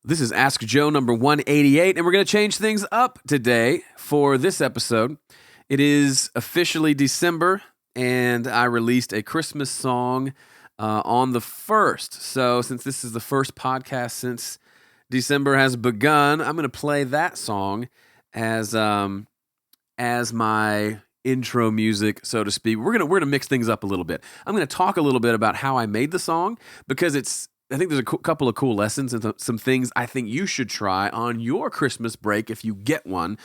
This is Ask Joe number 188, and we're going to change things up today for this episode. It is officially December, and I released a Christmas song on the 1st. So since this is the first podcast since December has begun, I'm going to play that song as my intro music, so to speak. We're gonna mix things up a little bit. I'm going to talk a little bit about how I made the song because I think there's a couple of cool lessons and some things I think you should try on your Christmas break if you get one.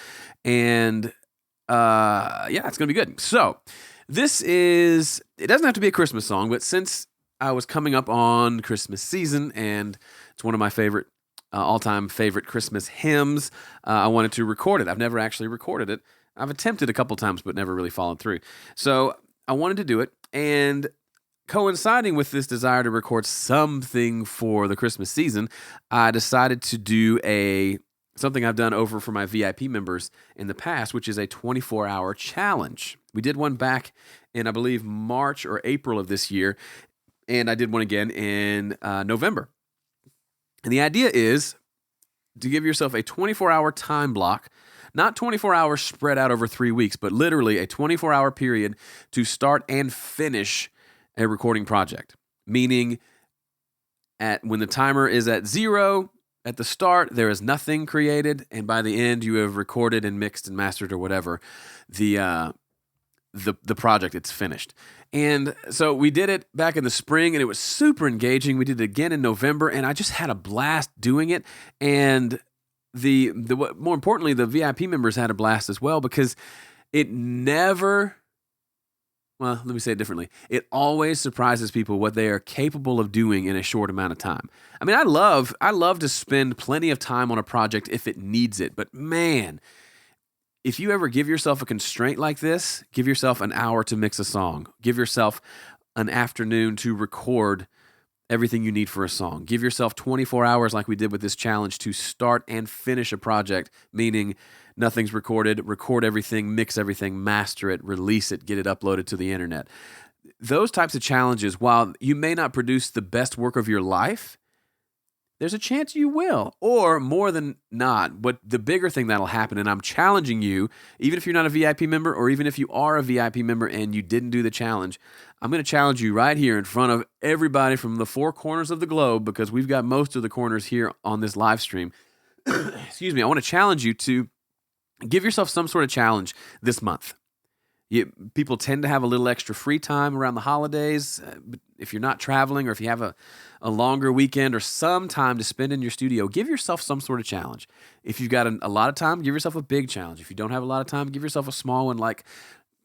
And it's going to be good. So it doesn't have to be a Christmas song, but since I was coming up on Christmas season and it's one of my favorite, all-time favorite Christmas hymns, I wanted to record it. I've never actually recorded it. I've attempted a couple times, but never really followed through. So I wanted to do it, and coinciding with this desire to record something for the Christmas season, I decided to do something I've done over for my VIP members in the past, which is a 24-hour challenge. We did one back in, I believe, March or April of this year, and I did one again in November. And the idea is to give yourself a 24-hour time block, not 24 hours spread out over 3 weeks, but literally a 24-hour period to start and finish a recording project, meaning when the timer is at 0 at the start, there is nothing created, and by the end, you have recorded and mixed and mastered or whatever the project. It's finished. And so we did it back in the spring, and it was super engaging. We did it again in November, and I just had a blast doing it. And more importantly, the VIP members had a blast as well because it never. Well, let me say it differently. It always surprises people what they are capable of doing in a short amount of time. I mean, I love to spend plenty of time on a project if it needs it. But man, if you ever give yourself a constraint like this, give yourself an hour to mix a song. Give yourself an afternoon to record everything you need for a song. Give yourself 24 hours like we did with this challenge to start and finish a project, meaning nothing's recorded, record everything, mix everything, master it, release it, get it uploaded to the internet. Those types of challenges, while you may not produce the best work of your life, there's a chance you will, or more than not. But the bigger thing that'll happen, and I'm challenging you, even if you're not a VIP member, or even if you are a VIP member and you didn't do the challenge, I'm going to challenge you right here in front of everybody from the 4 corners of the globe, because we've got most of the corners here on this live stream. Excuse me. I want to challenge you to give yourself some sort of challenge this month. People tend to have a little extra free time around the holidays. If you're not traveling, or if you have a longer weekend or some time to spend in your studio, give yourself some sort of challenge. If you've got a lot of time, give yourself a big challenge. If you don't have a lot of time, give yourself a small one, like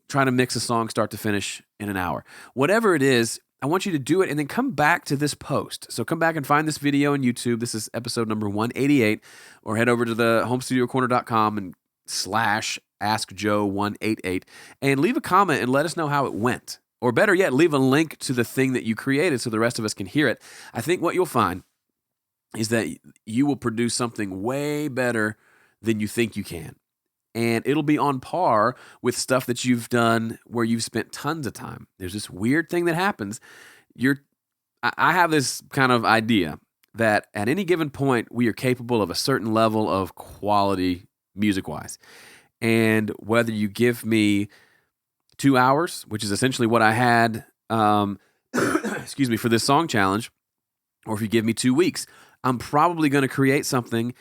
trying to mix a song start to finish in an hour. Whatever it is, I want you to do it and then come back to this post. So come back and find this video on YouTube. This is episode number 188, or head over to the homestudiocorner.com and /AskJoe188 and leave a comment and let us know how it went. Or better yet, leave a link to the thing that you created so the rest of us can hear it. I think what you'll find is that you will produce something way better than you think you can. And it'll be on par with stuff that you've done where you've spent tons of time. There's this weird thing that happens. I have this kind of idea that at any given point, we are capable of a certain level of quality music-wise. And whether you give me 2 hours, which is essentially what I had, for this song challenge, or if you give me 2 weeks, I'm probably going to create something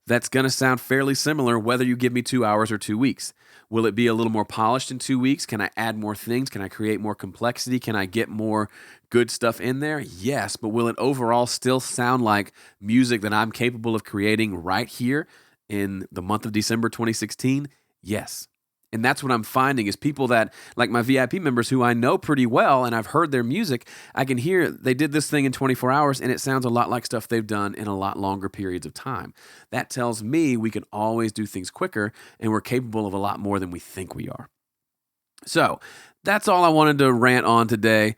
that's going to sound fairly similar whether you give me 2 hours or 2 weeks. Will it be a little more polished in 2 weeks? Can I add more things? Can I create more complexity? Can I get more good stuff in there? Yes, but will it overall still sound like music that I'm capable of creating right here in the month of December 2016? Yes. And that's what I'm finding is people that, like my VIP members who I know pretty well and I've heard their music, I can hear they did this thing in 24 hours and it sounds a lot like stuff they've done in a lot longer periods of time. That tells me we can always do things quicker and we're capable of a lot more than we think we are. So that's all I wanted to rant on today.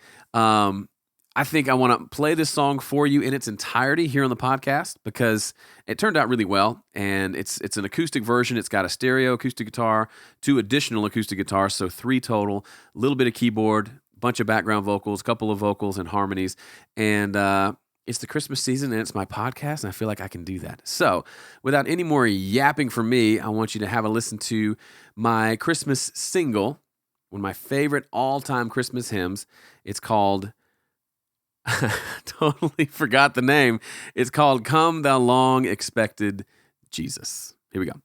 I think I want to play this song for you in its entirety here on the podcast because it turned out really well, and it's an acoustic version. It's got a stereo acoustic guitar, 2 additional acoustic guitars, so 3 total, a little bit of keyboard, bunch of background vocals, couple of vocals and harmonies, and it's the Christmas season and it's my podcast, and I feel like I can do that. So, without any more yapping from me, I want you to have a listen to my Christmas single, one of my favorite all-time Christmas hymns. It's called, totally forgot the name. It's called Come Thou Long Expected Jesus. Here we go.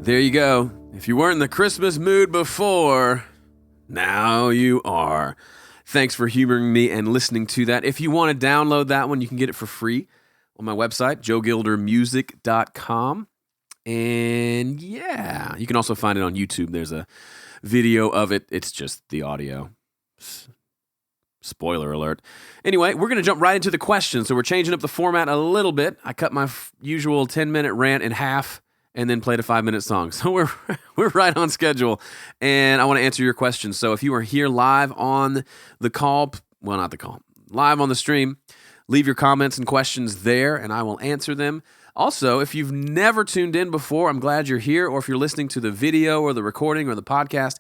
There you go. If you weren't in the Christmas mood before, now you are. Thanks for humoring me and listening to that. If you want to download that one, you can get it for free on my website, joegildermusic.com. And yeah, you can also find it on YouTube. There's a video of it. It's just the audio. Spoiler alert. Anyway, we're going to jump right into the questions. So we're changing up the format a little bit. I cut my usual 10-minute rant in half and then played a 5-minute song. So we're right on schedule, and I want to answer your questions. So if you are here live on the call, well, not the call, live on the stream, leave your comments and questions there, and I will answer them. Also, if you've never tuned in before, I'm glad you're here, or if you're listening to the video or the recording or the podcast,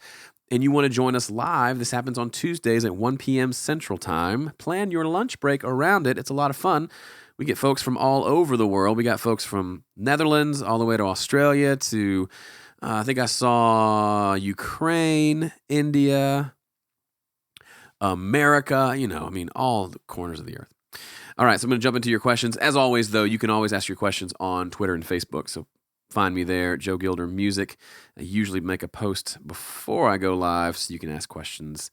and you want to join us live, this happens on Tuesdays at 1 p.m. Central Time. Plan your lunch break around it. It's a lot of fun. We get folks from all over the world. We got folks from Netherlands all the way to Australia to, I think I saw Ukraine, India, America, all the corners of the earth. All right, so I'm going to jump into your questions. As always, though, you can always ask your questions on Twitter and Facebook. So find me there, Joe Gilder Music. I usually make a post before I go live so you can ask questions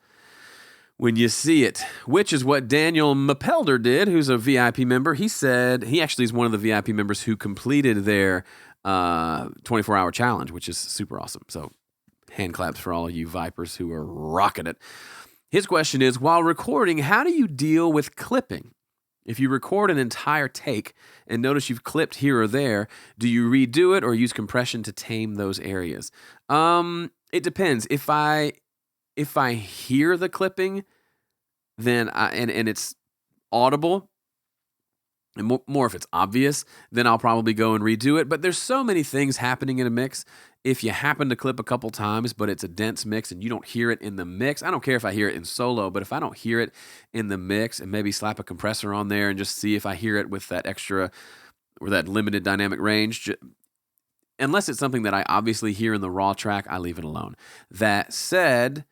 when you see it, which is what Daniel Mapelder did, who's a VIP member. He said he actually is one of the VIP members who completed their 24-hour challenge, which is super awesome. So hand claps for all of you Vipers who are rocking it. His question is, while recording, how do you deal with clipping? If you record an entire take and notice you've clipped here or there, do you redo it or use compression to tame those areas? It depends. If I hear the clipping, then and it's audible, and more if it's obvious, then I'll probably go and redo it. But there's so many things happening in a mix. If you happen to clip a couple times, but it's a dense mix and you don't hear it in the mix, I don't care if I hear it in solo, but if I don't hear it in the mix and maybe slap a compressor on there and just see if I hear it with that extra or that limited dynamic range, unless it's something that I obviously hear in the raw track, I leave it alone. That said,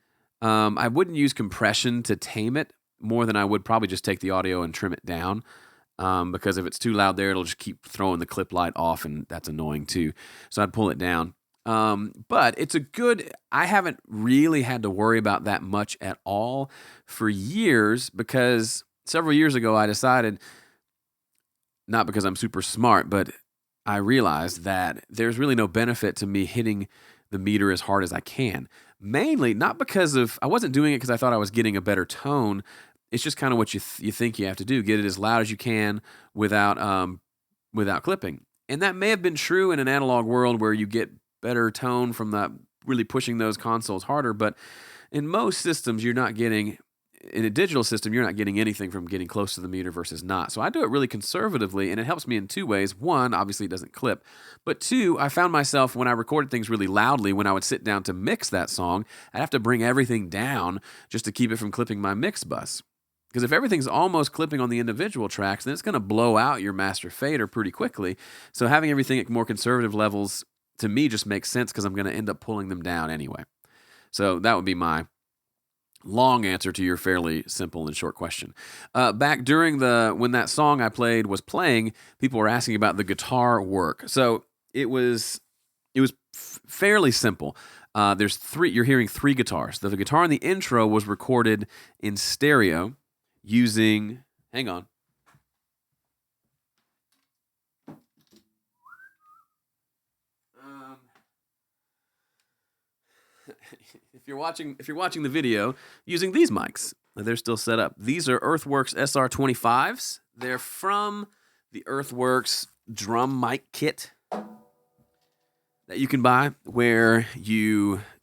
I wouldn't use compression to tame it more than I would probably just take the audio and trim it down. Because if it's too loud there, it'll just keep throwing the clip light off, and that's annoying too. So I'd pull it down. But it's I haven't really had to worry about that much at all for years, because several years ago I decided, not because I'm super smart, but I realized that there's really no benefit to me hitting the meter as hard as I can. Mainly not because I wasn't doing it because I thought I was getting a better tone. It's just kind of what you think you have to do. Get it as loud as you can without clipping. And that may have been true in an analog world where you get better tone from that really pushing those consoles harder. But in most systems, in a digital system, you're not getting anything from getting close to the meter versus not. So I do it really conservatively, and it helps me in two ways. One, obviously it doesn't clip. But two, I found myself, when I recorded things really loudly, when I would sit down to mix that song, I'd have to bring everything down just to keep it from clipping my mix bus. Because if everything's almost clipping on the individual tracks, then it's going to blow out your master fader pretty quickly. So having everything at more conservative levels, to me, just makes sense because I'm going to end up pulling them down anyway. So that would be my long answer to your fairly simple and short question. Back during when that song I played was playing, people were asking about the guitar work. So it was fairly simple. You're hearing three guitars. The guitar in the intro was recorded in stereo using, hang on. If you're watching the video, using these mics, they're still set up. These are Earthworks SR25s. They're from the Earthworks drum mic kit that you can buy, where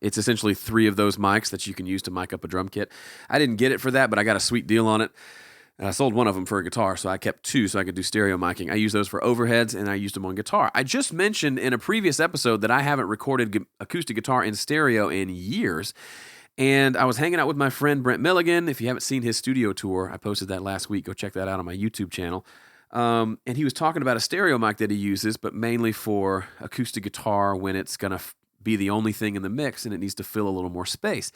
it's essentially three of those mics that you can use to mic up a drum kit. I didn't get it for that, but I got a sweet deal on it. And I sold one of them for a guitar, so I kept two so I could do stereo miking. I use those for overheads, and I used them on guitar. I just mentioned in a previous episode that I haven't recorded acoustic guitar in stereo in years, and I was hanging out with my friend Brent Milligan. If you haven't seen his studio tour, I posted that last week. Go check that out on my YouTube channel. And he was talking about a stereo mic that he uses, but mainly for acoustic guitar when it's going to be the only thing in the mix and it needs to fill a little more space.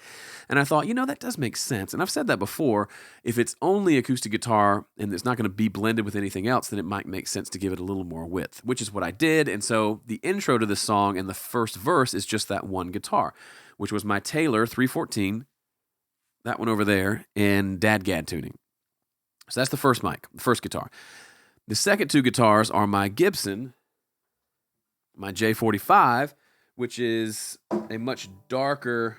And I thought, that does make sense. And I've said that before. If it's only acoustic guitar and it's not going to be blended with anything else, then it might make sense to give it a little more width, which is what I did. And so the intro to this song and the first verse is just that one guitar, which was my Taylor 314, that one over there, in Dadgad tuning. So that's the first mic, the first guitar. The second two guitars are my Gibson, my J45, which is a much darker,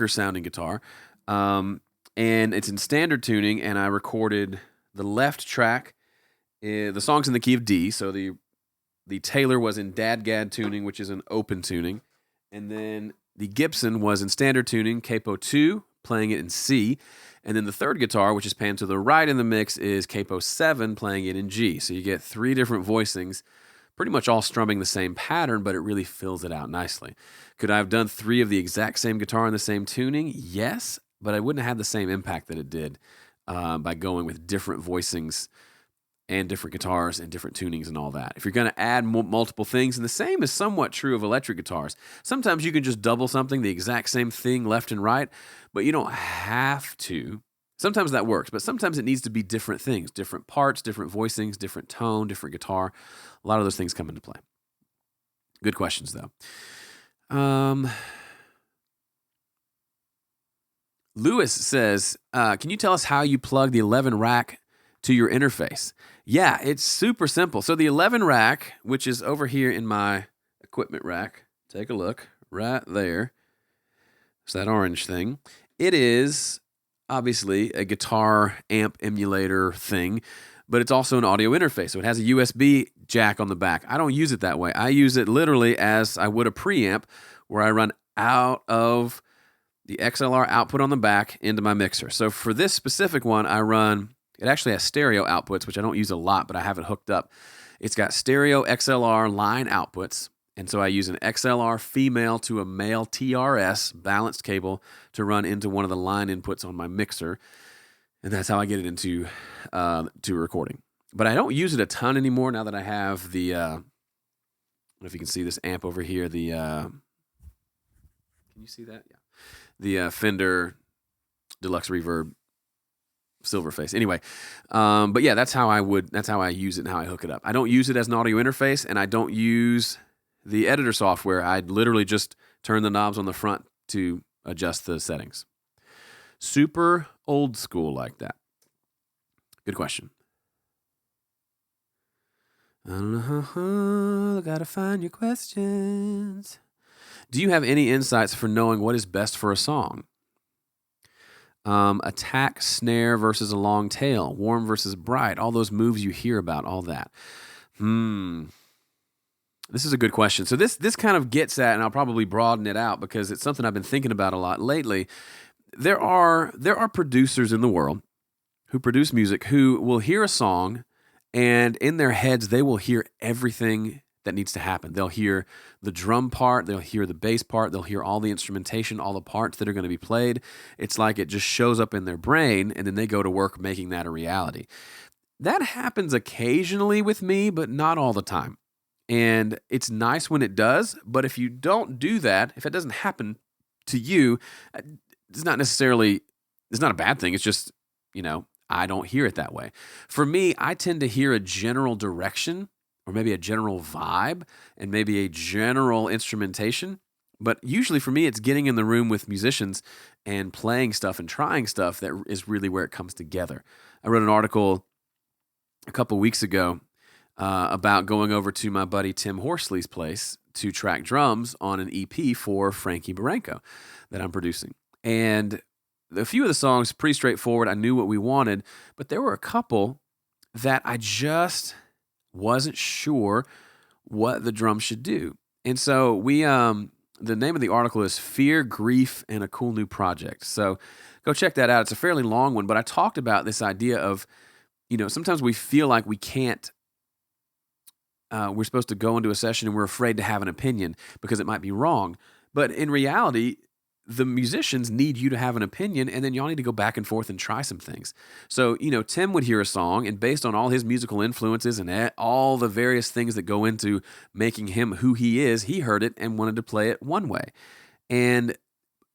sounding guitar. And it's in standard tuning, and I recorded the left track The song's in the key of D, so the Taylor was in Dadgad tuning, which is an open tuning, and then the Gibson was in standard tuning, capo 2, playing it in C, and then the third guitar, which is panned to the right in the mix, is capo 7, playing it in G. So you get 3 different voicings, pretty much all strumming the same pattern, but it really fills it out nicely. Could I have done 3 of the exact same guitar in the same tuning? Yes, but I wouldn't have had the same impact that it did by going with different voicings and different guitars and different tunings and all that. If you're going to add multiple things, and the same is somewhat true of electric guitars, sometimes you can just double something, the exact same thing left and right, but you don't have to. Sometimes that works, but sometimes it needs to be different things, different parts, different voicings, different tone, different guitar. A lot of those things come into play. Good questions, though. Lewis says, can you tell us how you plug the 11 rack to your interface? Yeah, it's super simple. So the 11 rack, which is over here in my equipment rack, take a look right there. It's that orange thing. It is obviously a guitar amp emulator thing, but it's also an audio interface. So it has a USB jack on the back. I don't use it that way. I use it literally as I would a preamp, where I run out of the XLR output on the back into my mixer. So for this specific one, it actually has stereo outputs, which I don't use a lot, but I have it hooked up. It's got stereo XLR line outputs, and so I use an XLR female to a male TRS balanced cable to run into one of the line inputs on my mixer, and that's how I get it into to recording. But I don't use it a ton anymore now that I have the, I don't know if you can see this amp over here, can you see that? Yeah. The Fender Deluxe Reverb Silverface. Anyway, but yeah, that's how I use it and how I hook it up. I don't use it as an audio interface, and I don't use the editor software. I literally just turn the knobs on the front to adjust the settings. Super old school like that. Good question. I gotta find your questions. Do you have any insights for knowing what is best for a song? Attack, snare versus a long tail, warm versus bright, all those moves you hear about, all that. This is a good question. So this kind of gets at, and I'll probably broaden it out because it's something I've been thinking about a lot lately. There are producers in the world who produce music who will hear a song, and in their heads they will hear everything that needs to happen. They'll hear the drum part, they'll hear the bass part, they'll hear all the instrumentation, all the parts that are going to be played. It's like it just shows up in their brain, and then they go to work making that a reality. That happens occasionally with me, but not all the time. And it's nice when it does, but if you don't do that, if it doesn't happen to you, it's not a bad thing. It's just, I don't hear it that way. For me, I tend to hear a general direction, or maybe a general vibe, and maybe a general instrumentation. But usually for me, it's getting in the room with musicians and playing stuff and trying stuff that is really where it comes together. I wrote an article a couple weeks ago about going over to my buddy Tim Horsley's place to track drums on an EP for Frankie Baranco that I'm producing. And a few of the songs, pretty straightforward. I knew what we wanted, but there were a couple that I just wasn't sure what the drum should do. And so the name of the article is Fear, Grief, and a Cool New Project. So go check that out. It's a fairly long one, but I talked about this idea of, sometimes we feel like we can't, we're supposed to go into a session and we're afraid to have an opinion because it might be wrong. But in reality, the musicians need you to have an opinion, and then y'all need to go back and forth and try some things. So, Tim would hear a song, and based on all his musical influences and all the various things that go into making him who he is, he heard it and wanted to play it one way.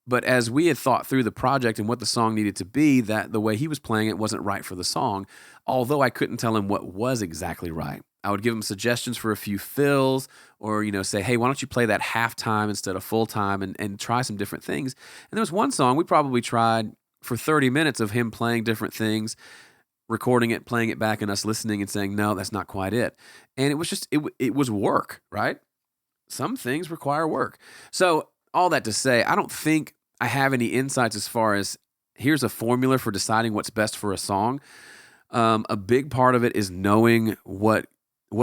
But as we had thought through the project and what the song needed to be, that the way he was playing it wasn't right for the song, although I couldn't tell him what was exactly right. I would give him suggestions for a few fills, or, say, hey, why don't you play that halftime instead of full time, and try some different things. And there was one song we probably tried for 30 minutes of him playing different things, recording it, playing it back, and us listening and saying, no, that's not quite it. And it was just, it was work, right? Some things require work. So all that to say, I don't think I have any insights as far as here's a formula for deciding what's best for a song. A big part of it is knowing what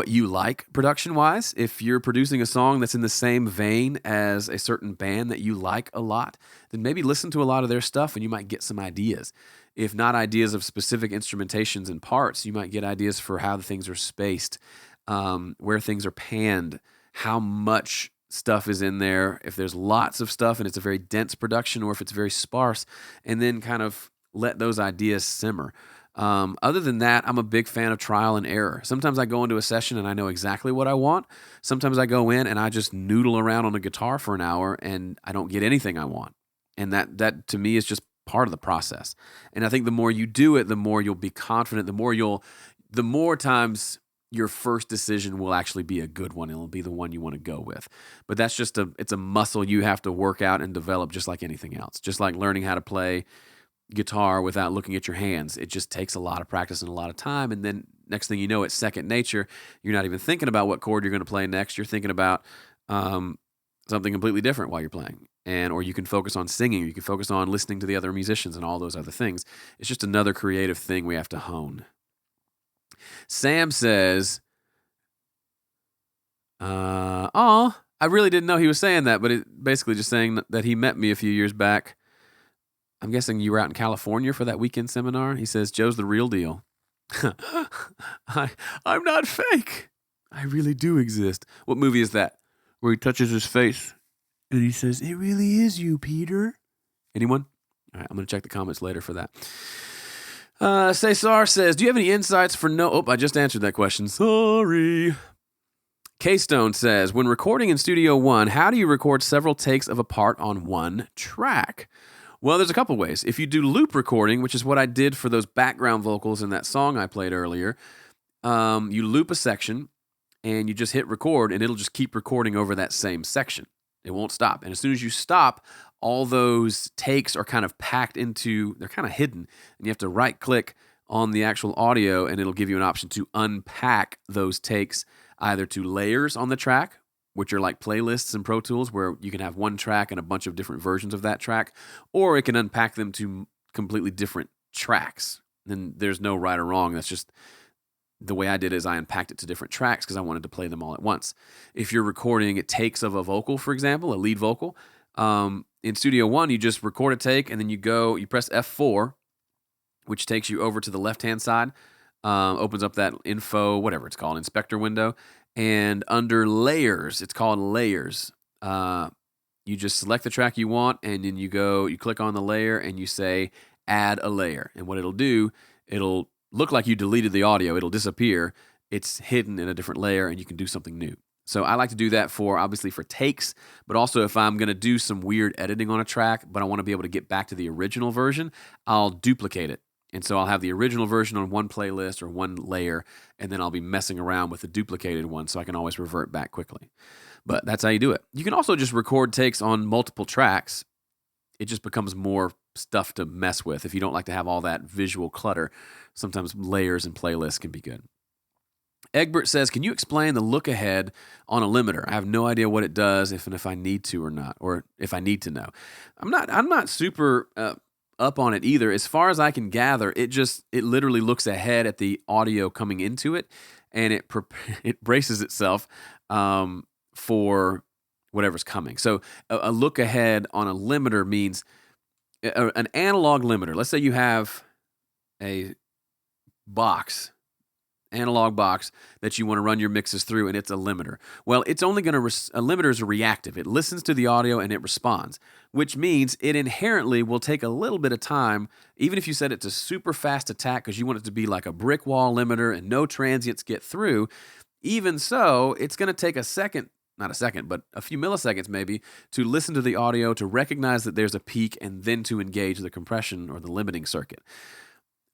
you like production wise. If you're producing a song that's in the same vein as a certain band that you like a lot, then maybe listen to a lot of their stuff and you might get some ideas. If not ideas of specific instrumentations and parts, you might get ideas for how the things are spaced, where things are panned, how much stuff is in there, if there's lots of stuff and it's a very dense production or if it's very sparse, and then kind of let those ideas simmer. Other than that, I'm a big fan of trial and error. Sometimes I go into a session and I know exactly what I want. Sometimes I go in and I just noodle around on a guitar for an hour and I don't get anything I want. And that to me is just part of the process. And I think the more you do it, the more you'll be confident, the more times your first decision will actually be a good one. It'll be the one you want to go with. But that's just it's a muscle you have to work out and develop just like anything else. Just like learning how to play guitar without looking at your hands. It just takes a lot of practice and a lot of time. And then next thing you know, it's second nature. You're not even thinking about what chord you're going to play next. You're thinking about something completely different while you're playing. Or you can focus on singing, or you can focus on listening to the other musicians and all those other things. It's just another creative thing we have to hone. Sam says, I really didn't know he was saying that, but it basically just saying that he met me a few years back. I'm guessing you were out in California for that weekend seminar. He says, Joe's the real deal. I'm not fake. I really do exist. What movie is that? Where he touches his face and he says, it really is you, Peter. Anyone? All right, I'm going to check the comments later for that. Cesar says, do you have any insights for I just answered that question. Sorry. K-Stone says, when recording in Studio One, how do you record several takes of a part on one track? Well, there's a couple ways. If you do loop recording, which is what I did for those background vocals in that song I played earlier, you loop a section and you just hit record and it'll just keep recording over that same section. It won't stop. And as soon as you stop, all those takes are kind of packed into, they're kind of hidden. And you have to right click on the actual audio and it'll give you an option to unpack those takes either to layers on the track, which are like playlists in Pro Tools where you can have one track and a bunch of different versions of that track, or it can unpack them to completely different tracks. And there's no right or wrong. That's just the way I did it is I unpacked it to different tracks because I wanted to play them all at once. If you're recording takes of a vocal, for example, a lead vocal, in Studio One, you just record a take and then you press F4, which takes you over to the left-hand side, opens up that info, whatever it's called, inspector window. And under layers, it's called layers. You just select the track you want, and then you click on the layer, and you say, add a layer. And what it'll do, it'll look like you deleted the audio. It'll disappear. It's hidden in a different layer, and you can do something new. So I like to do that obviously for takes, but also if I'm going to do some weird editing on a track, but I want to be able to get back to the original version, I'll duplicate it. And so I'll have the original version on one playlist or one layer, and then I'll be messing around with the duplicated one so I can always revert back quickly. But that's how you do it. You can also just record takes on multiple tracks. It just becomes more stuff to mess with. If you don't like to have all that visual clutter, sometimes layers and playlists can be good. Egbert says, can you explain the look ahead on a limiter? I have no idea what it does if I need to or not, or if I need to know. I'm not super up on it either. As far as I can gather, it literally looks ahead at the audio coming into it, and it braces itself for whatever's coming. So a look ahead on a limiter means an analog limiter. Let's say you have a analog box that you want to run your mixes through, and it's a limiter. Well, it's only going to, a limiter is reactive. It listens to the audio and it responds, which means it inherently will take a little bit of time, even if you set it to super fast attack because you want it to be like a brick wall limiter and no transients get through. Even so, it's going to take not a second, but a few milliseconds maybe, to listen to the audio, to recognize that there's a peak, and then to engage the compression or the limiting circuit.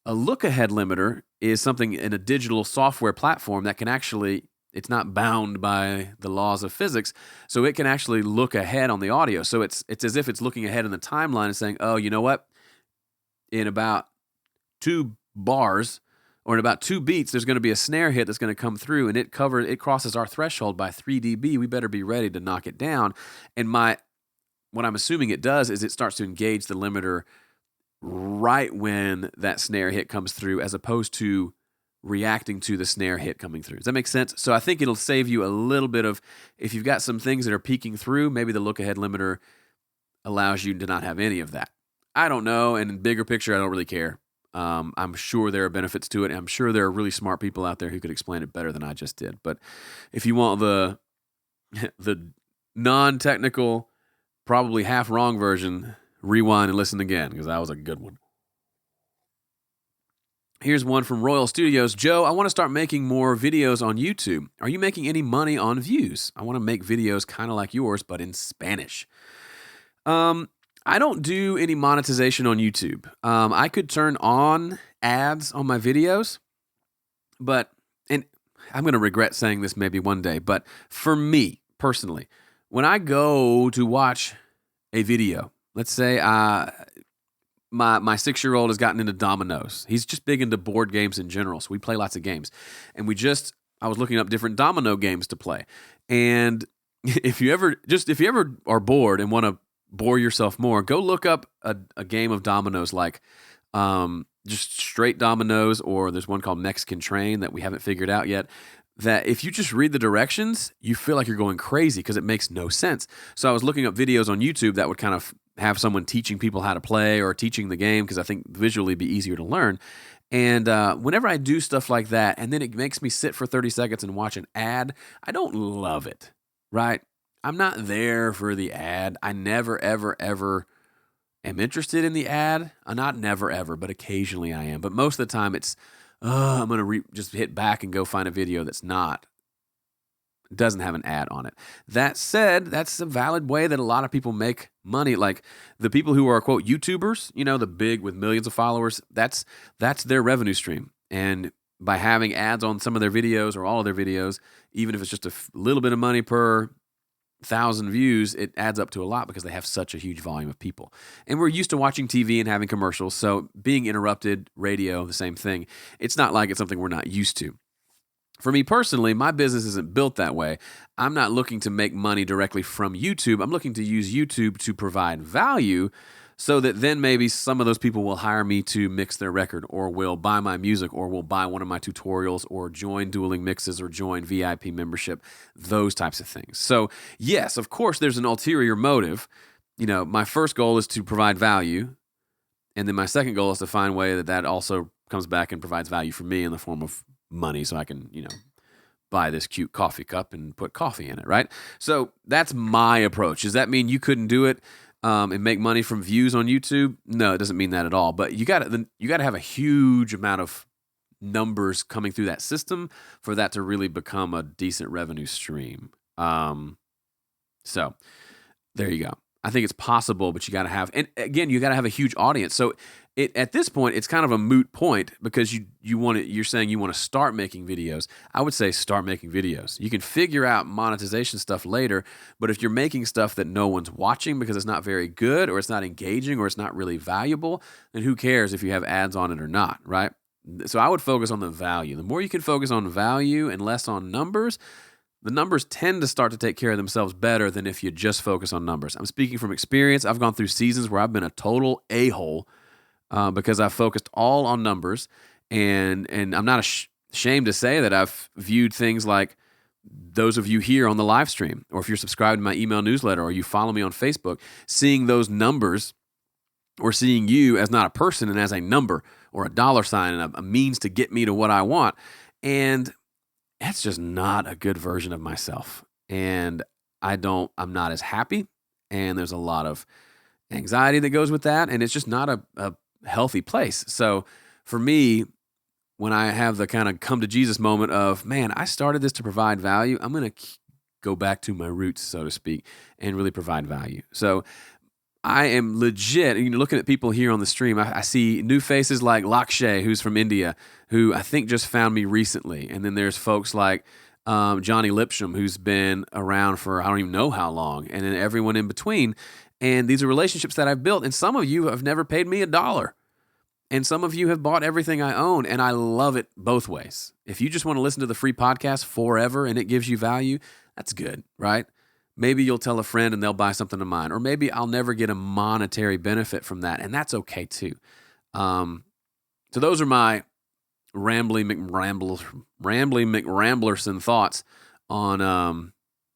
A look-ahead limiter is something in a digital software platform that can actually, it's not bound by the laws of physics, so it can actually look ahead on the audio. So it's as if it's looking ahead in the timeline and saying, oh, you know what? In about 2 bars or in about 2 beats, there's going to be a snare hit that's going to come through, and it crosses our threshold by 3 dB. We better be ready to knock it down. And what I'm assuming it does is it starts to engage the limiter right when that snare hit comes through, as opposed to reacting to the snare hit coming through. Does that make sense? So I think it'll save you a little bit of, if you've got some things that are peeking through, maybe the look ahead limiter allows you to not have any of that. I don't know. And in bigger picture, I don't really care. I'm sure there are benefits to it. And I'm sure there are really smart people out there who could explain it better than I just did. But if you want the non-technical, probably half wrong version, rewind and listen again, because that was a good one. Here's one from Royal Studios. Joe, I want to start making more videos on YouTube. Are you making any money on views? I want to make videos kind of like yours, but in Spanish. I don't do any monetization on YouTube. I could turn on ads on my videos, and I'm going to regret saying this maybe one day, but for me personally, when I go to watch a video, let's say my 6-year-old has gotten into dominoes. He's just big into board games in general, so we play lots of games. And I was looking up different domino games to play. And if you ever are bored and want to bore yourself more, go look up a game of dominoes, like just straight dominoes, or there's one called Mexican Train that we haven't figured out yet, that if you just read the directions, you feel like you're going crazy because it makes no sense. So I was looking up videos on YouTube that would kind of have someone teaching people how to play or teaching the game, because I think visually it'd be easier to learn. And whenever I do stuff like that, and then it makes me sit for 30 seconds and watch an ad, I don't love it, right? I'm not there for the ad. I never, ever, ever am interested in the ad. Not never, ever, but occasionally I am. But most of the time it's, I'm going to just hit back and go find a video doesn't have an ad on it. That said, that's a valid way that a lot of people make money. Like the people who are, quote, YouTubers, the big with millions of followers, that's their revenue stream. And by having ads on some of their videos or all of their videos, even if it's just a little bit of money per 1,000 views, it adds up to a lot because they have such a huge volume of people. And we're used to watching TV and having commercials, so being interrupted, radio, the same thing. It's not like it's something we're not used to. For me personally, my business isn't built that way. I'm not looking to make money directly from YouTube. I'm looking to use YouTube to provide value, so that then maybe some of those people will hire me to mix their record, or will buy my music, or will buy one of my tutorials, or join Dueling Mixes, or join VIP membership, those types of things. So yes, of course, there's an ulterior motive. My first goal is to provide value, and then my second goal is to find a way that also comes back and provides value for me in the form of money, so I can, buy this cute coffee cup and put coffee in it, right? So that's my approach. Does that mean you couldn't do it and make money from views on YouTube? No, it doesn't mean that at all. But you got to have a huge amount of numbers coming through that system for that to really become a decent revenue stream. So there you go. I think it's possible, but you got to have, and again, you got to have a huge audience. So at this point, it's kind of a moot point, because you're saying you want to start making videos. I would say start making videos. You can figure out monetization stuff later, but if you're making stuff that no one's watching because it's not very good, or it's not engaging, or it's not really valuable, then who cares if you have ads on it or not, right? So I would focus on the value. The more you can focus on value and less on numbers, the numbers tend to start to take care of themselves better than if you just focus on numbers. I'm speaking from experience. I've gone through seasons where I've been a total a-hole because I've focused all on numbers, and I'm not ashamed to say that I've viewed things like those of you here on the live stream, or if you're subscribed to my email newsletter, or you follow me on Facebook, seeing those numbers, or seeing you as not a person and as a number or a dollar sign and a means to get me to what I want. And that's just not a good version of myself. And I'm not as happy. And there's a lot of anxiety that goes with that. And it's just not a healthy place. So for me, when I have the kind of come to Jesus moment of, man, I started this to provide value, I'm going to go back to my roots, so to speak, and really provide value. So I am legit, looking at people here on the stream, I see new faces like Lakshay, who's from India, who I think just found me recently. And then there's folks like Johnny Lipsham, who's been around for I don't even know how long, and then everyone in between. And these are relationships that I've built. And some of you have never paid me $1. And some of you have bought everything I own, and I love it both ways. If you just want to listen to the free podcast forever and it gives you value, that's good, right? Maybe you'll tell a friend and they'll buy something of mine. Or maybe I'll never get a monetary benefit from that, and that's okay too. So those are my rambling McRamblerson thoughts on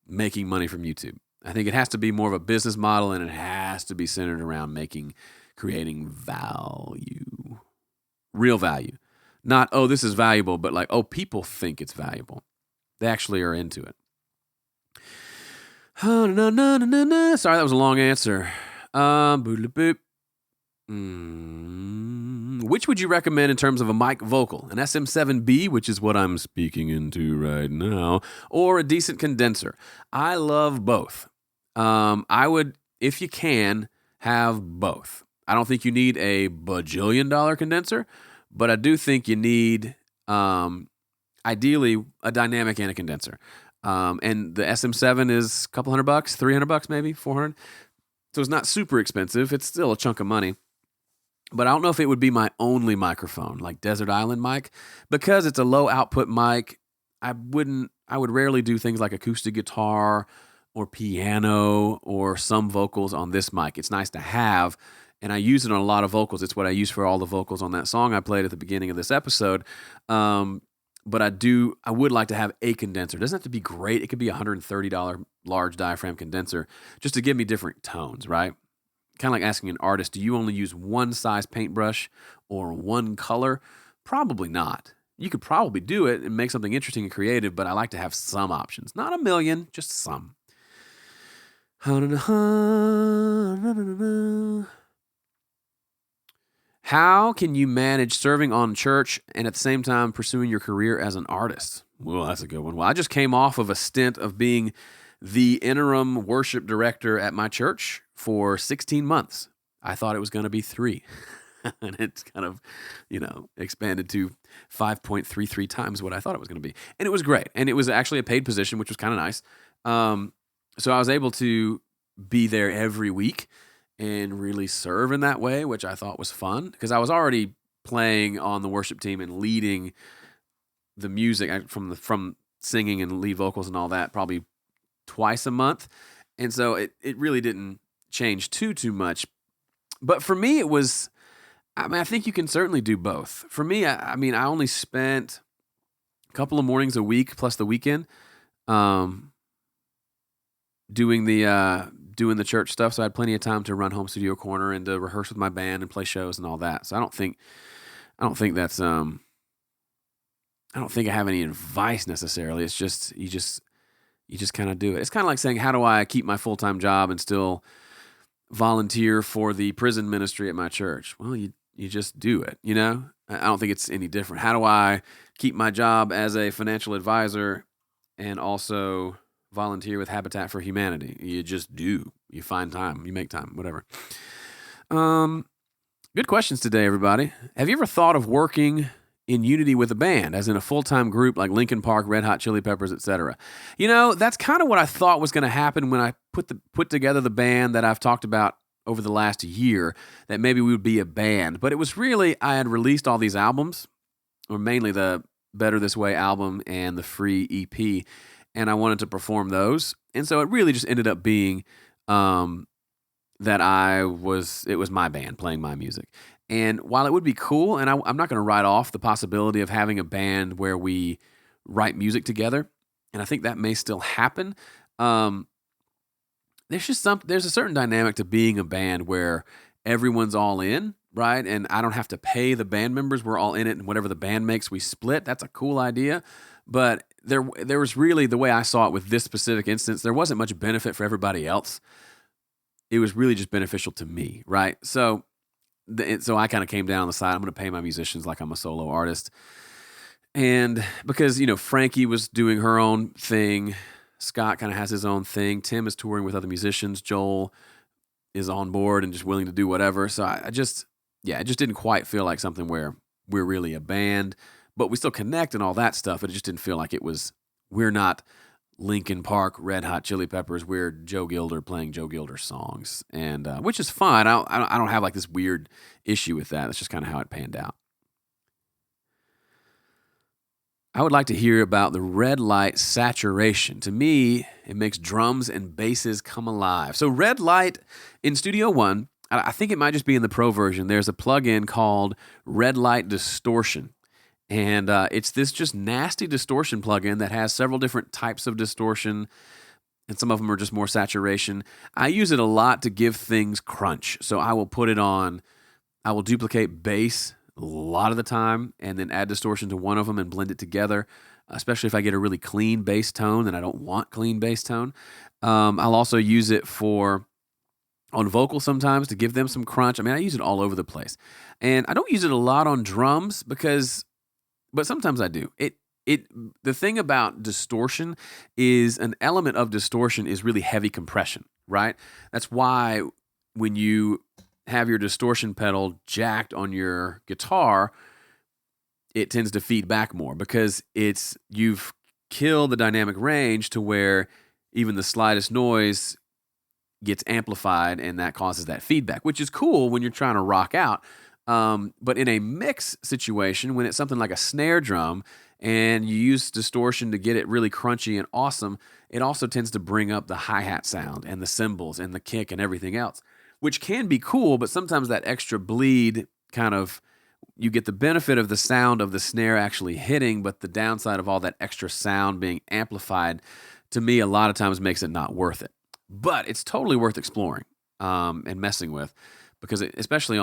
making money from YouTube. I think it has to be more of a business model, and it has to be centered around creating value, real value. Not, oh, this is valuable, but like, oh, people think it's valuable. They actually are into it. Sorry, that was a long answer. Which would you recommend in terms of a mic vocal? An SM7B, which is what I'm speaking into right now, or a decent condenser? I love both. I would, if you can, have both. I don't think you need a bajillion-dollar condenser, but I do think you need, ideally, a dynamic and a condenser. And the SM7 is a couple $100, $300 maybe, $400. So it's not super expensive. It's still a chunk of money. But I don't know if it would be my only microphone, like Desert Island mic, because it's a low output mic. I would rarely do things like acoustic guitar or piano or some vocals on this mic. It's nice to have, and I use it on a lot of vocals. It's what I use for all the vocals on that song I played at the beginning of this episode. But I would like to have a condenser. It doesn't have to be great. It could be a $130 large diaphragm condenser just to give me different tones, right? Kind of like asking an artist, do you only use one size paintbrush or one color? Probably not. You could probably do it and make something interesting and creative, but I like to have some options. Not a million, just some. How can you manage serving on church and at the same time pursuing your career as an artist? Well, that's a good one. Well, I just came off of a stint of being the interim worship director at my church for 16 months. I thought it was going to be 3. And it's kind of, expanded to 5.33 times what I thought it was going to be. And it was great. And it was actually a paid position, which was kind of nice. So I was able to be there every week and really serve in that way, which I thought was fun because I was already playing on the worship team and leading the music from singing and lead vocals and all that probably twice a month. And so it really didn't change too much. But for me, it was, I think you can certainly do both. For me, I only spent a couple of mornings a week plus the weekend doing the church stuff. So I had plenty of time to run home studio corner and to rehearse with my band and play shows and all that. So I don't think that's I don't think I have any advice necessarily. It's just you just kind of do it. It's kind of like saying, how do I keep my full-time job and still volunteer for the prison ministry at my church? Well, you just do it, I don't think it's any different. How do I keep my job as a financial advisor and also volunteer with Habitat for Humanity? You just do. You find time. You make time, whatever. Good questions today, everybody. Have you ever thought of working in unity with a band, as in a full-time group like Linkin Park, Red Hot Chili Peppers, etc.? That's kind of what I thought was going to happen when I put together the band that I've talked about over the last year, that maybe we would be a band. But it was really, I had released all these albums, or mainly the Better This Way album and the Free EP, and I wanted to perform those. And so it really just ended up being that it was my band playing my music. And while it would be cool, and I'm not going to write off the possibility of having a band where we write music together, and I think that may still happen, there's a certain dynamic to being a band where everyone's all in, right? And I don't have to pay the band members. We're all in it, and whatever the band makes, we split. That's a cool idea. But there was really, the way I saw it with this specific instance, there wasn't much benefit for everybody else. It was really just beneficial to me, right? So I kind of came down on the side, I'm going to pay my musicians like I'm a solo artist. And because, Frankie was doing her own thing, Scott kind of has his own thing, Tim is touring with other musicians, Joel is on board and just willing to do whatever. So it just didn't quite feel like something where we're really a band, but we still connect and all that stuff. But it just didn't feel like we're not Linkin Park, Red Hot Chili Peppers. We're Joe Gilder playing Joe Gilder songs, and which is fine. I don't have like this weird issue with that. That's just kind of how it panned out. I would like to hear about the red light saturation. To me, it makes drums and basses come alive. So red light in Studio One, I think it might just be in the Pro version. There's a plugin called Red Light Distortion. And it's this just nasty distortion plugin that has several different types of distortion, and some of them are just more saturation. I use it a lot to give things crunch. So I will put it on, I will duplicate bass a lot of the time and then add distortion to one of them and blend it together, especially if I get a really clean bass tone and I don't want clean bass tone. I'll also use it on vocals sometimes to give them some crunch. I mean, I use it all over the place. And I don't use it a lot on drums but sometimes I do. The thing about distortion is an element of distortion is really heavy compression, right? That's why when you have your distortion pedal jacked on your guitar, it tends to feed back more because you've killed the dynamic range to where even the slightest noise gets amplified, and that causes that feedback, which is cool when you're trying to rock out. But in a mix situation, when it's something like a snare drum and you use distortion to get it really crunchy and awesome, it also tends to bring up the hi-hat sound and the cymbals and the kick and everything else, which can be cool, but sometimes that extra bleed you get the benefit of the sound of the snare actually hitting, but the downside of all that extra sound being amplified, to me, a lot of times makes it not worth it. But it's totally worth exploring and messing with, because especially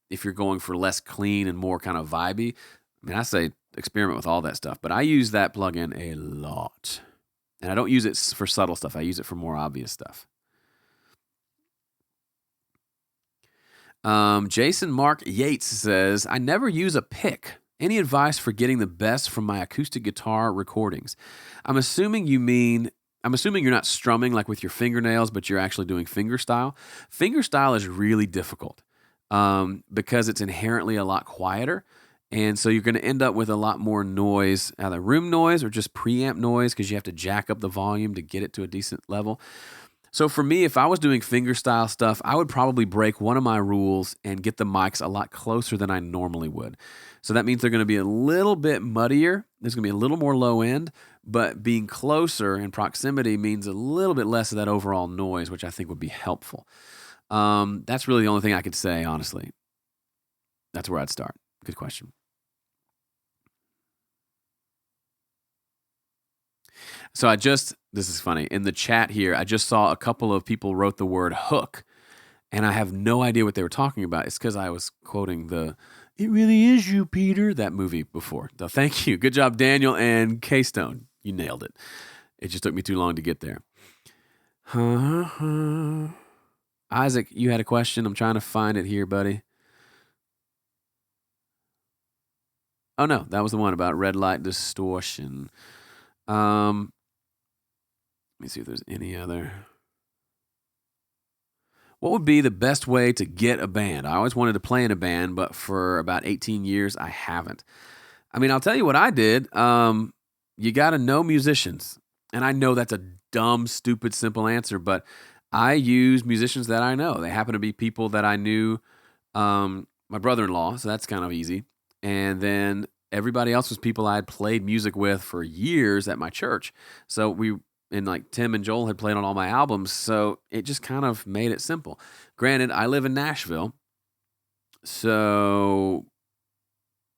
if you're going for less clean and more kind of vibey, I mean, I say experiment with all that stuff, but I use that plugin a lot. And I don't use it for subtle stuff. I use it for more obvious stuff. Jason Mark Yates says, I never use a pick. Any advice for getting the best from my acoustic guitar recordings? I'm assuming you're not strumming like with your fingernails, but you're actually doing fingerstyle. Fingerstyle is really difficult because it's inherently a lot quieter. And so you're going to end up with a lot more noise, either room noise or just preamp noise, because you have to jack up the volume to get it to a decent level. So for me, if I was doing fingerstyle stuff, I would probably break one of my rules and get the mics a lot closer than I normally would. So that means they're going to be a little bit muddier. There's going to be a little more low end, but being closer in proximity means a little bit less of that overall noise, which I think would be helpful. That's really the only thing I could say, honestly. That's where I'd start. Good question. So this is funny, in the chat here, I just saw a couple of people wrote the word hook, and I have no idea what they were talking about. It's because I was quoting It Really Is You, Peter, that movie before. So thank you. Good job, Daniel and K-Stone. You nailed it. It just took me too long to get there. Isaac, you had a question. I'm trying to find it here, buddy. Oh, no, that was the one about red light distortion. Let me see if there's any other. What would be the best way to get a band? I always wanted to play in a band, but for about 18 years, I haven't. I mean, I'll tell you what I did. You got to know musicians. And I know that's a dumb, stupid, simple answer, but I use musicians that I know. They happen to be people that I knew, my brother-in-law, so that's kind of easy. And then everybody else was people I had played music with for years at my church. So Tim and Joel had played on all my albums, so it just kind of made it simple. Granted, I live in Nashville, so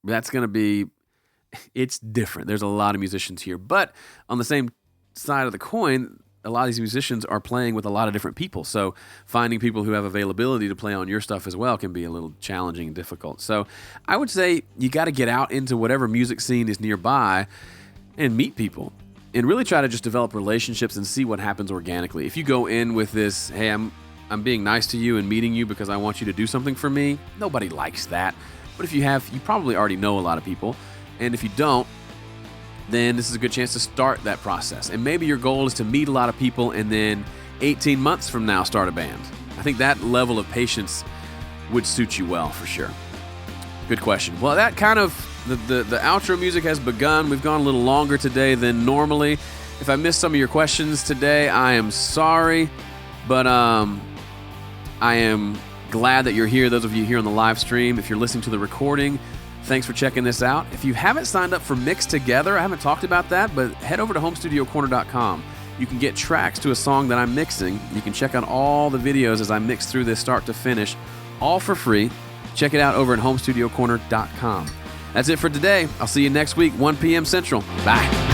that's going to be, it's different. There's a lot of musicians here, but on the same side of the coin, a lot of these musicians are playing with a lot of different people, so finding people who have availability to play on your stuff as well can be a little challenging and difficult. So I would say you got to get out into whatever music scene is nearby and meet people. And really try to just develop relationships and see what happens organically. If you go in with this, hey, I'm being nice to you and meeting you because I want you to do something for me, nobody likes that. But if you probably already know a lot of people. And if you don't, then this is a good chance to start that process. And maybe your goal is to meet a lot of people and then 18 months from now start a band. I think that level of patience would suit you well for sure. Good question. Well, that kind of, the outro music has begun. We've gone a little longer today than normally. If I missed some of your questions today, I am sorry. But I am glad that you're here, those of you here on the live stream. If you're listening to the recording, Thanks for checking this out. If you haven't signed up for Mix Together, I haven't talked about that, but head over to homestudiocorner.com. You can get tracks to a song that I'm mixing. You can check out all the videos as I mix through this start to finish, all for free. Check it out over at homestudiocorner.com. That's it for today. I'll see you next week, 1 p.m. Central. Bye.